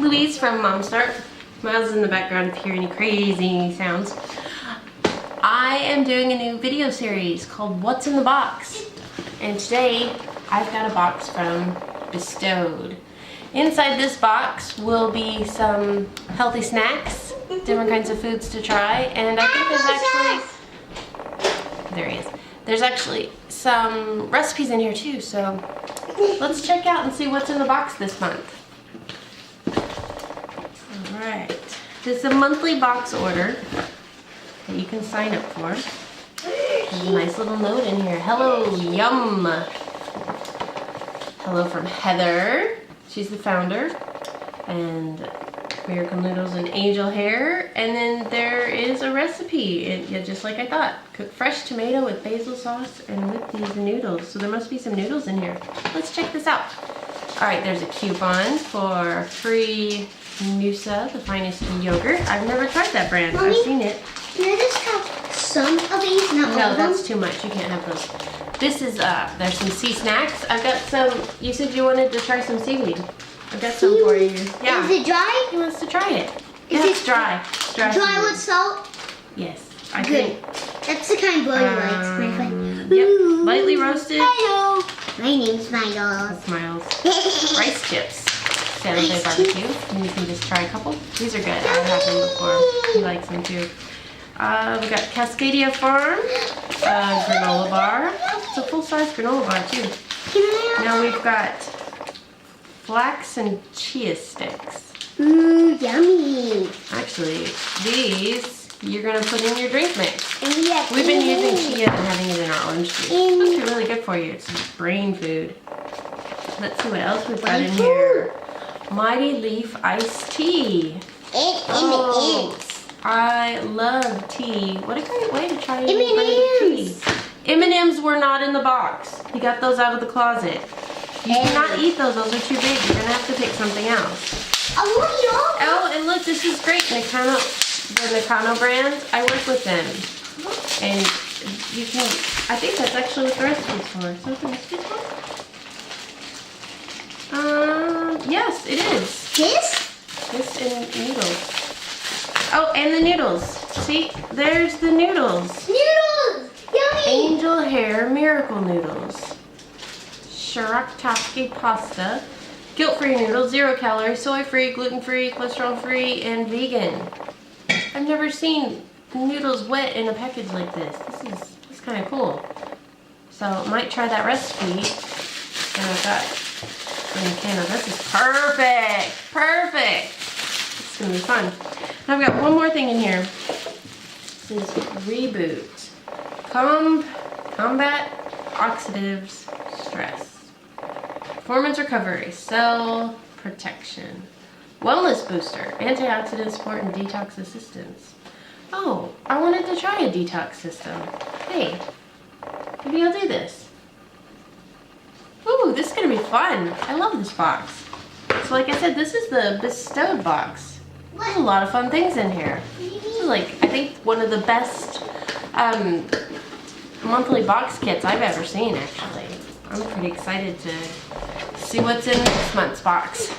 Louise from Mom Start. Miles in the background if you hear any crazy sounds. I am doing a new video series called What's in the Box? And today I've got a box from Bestowed. Inside this box will be some healthy snacks, different kinds of foods to try, and I think there's actually, there he is. There's actually some recipes in here too, so let's check out and see what's in the box this month. Alright, this is a monthly box order that you can sign up for. There's a nice little note in here. Hello, Yum! Hello from Heather. She's the founder. And Miracle Noodles and Angel Hair. And then there is a recipe, just like I thought. Cook fresh tomato with basil sauce and with these noodles. So there must be some noodles in here. Let's check this out. Alright, there's a coupon for free Noosa, the finest yogurt. I've never tried that brand. Mommy, I've seen it. Can I just have some of these? Not all No, of them? that's too much. You can't have those. This is, there's some sea snacks. I've got some, you said you wanted to try some seaweed. I've got some for you. Yeah. Is it dry? He wants to try it. Is Yeah, it it's dry. It's dry. Dry seaweed. with salt? Yes. I Good. think. That's the kind Boy likes, my friend. Yep. Ooh. Lightly roasted. Hello. My name's Miles. Smiles. Rice chips. San Jose barbecue. And you can just try a couple. These are good. I've had them before. He likes them too. We got Cascadia Farm granola bar. It's a full-size granola bar too. Now we've got flax and chia sticks. Mmm, yummy. Actually, these you're gonna put in your drink mix. Yes. We've been using chia and having it in our orange juice. It's supposed to be really good for you. It's brain food. Let's see what else we've got in here. Mighty Leaf iced tea. I love tea. What a great way to try tea. M&Ms were not in the box. He got those out of the closet. You cannot eat those. Those are too big. You're gonna have to pick something else. I want to eat all. Oh, and look, this is great. Nakano, the Nakano brand. I work with them, and you can. I think that's actually what the recipe's for. Is that the recipe's for? Yes, it is. This and noodles. Oh, and the noodles. See, there's the noodles. Noodles! Yummy! Angel Hair Miracle Noodles. Shirataki pasta. Guilt-free noodles, 0 calories, soy-free, gluten-free, cholesterol-free, and vegan. I've never seen noodles wet in a package like this. This is kind of cool. So I might try that recipe. And I've got in Canada. This is perfect. Perfect. It's gonna be fun. Now I've got one more thing in here. This is Reboot. Combat oxidative stress. Performance recovery, cell protection, wellness booster, antioxidant support, and detox assistance. Oh, I wanted to try a detox system. Hey, maybe I'll do this. Ooh, this is gonna be fun. I love this box. So like I said, this is the Bestowed box. There's a lot of fun things in here. This is like, I think one of the best monthly box kits I've ever seen actually. I'm pretty excited to see what's in this month's box.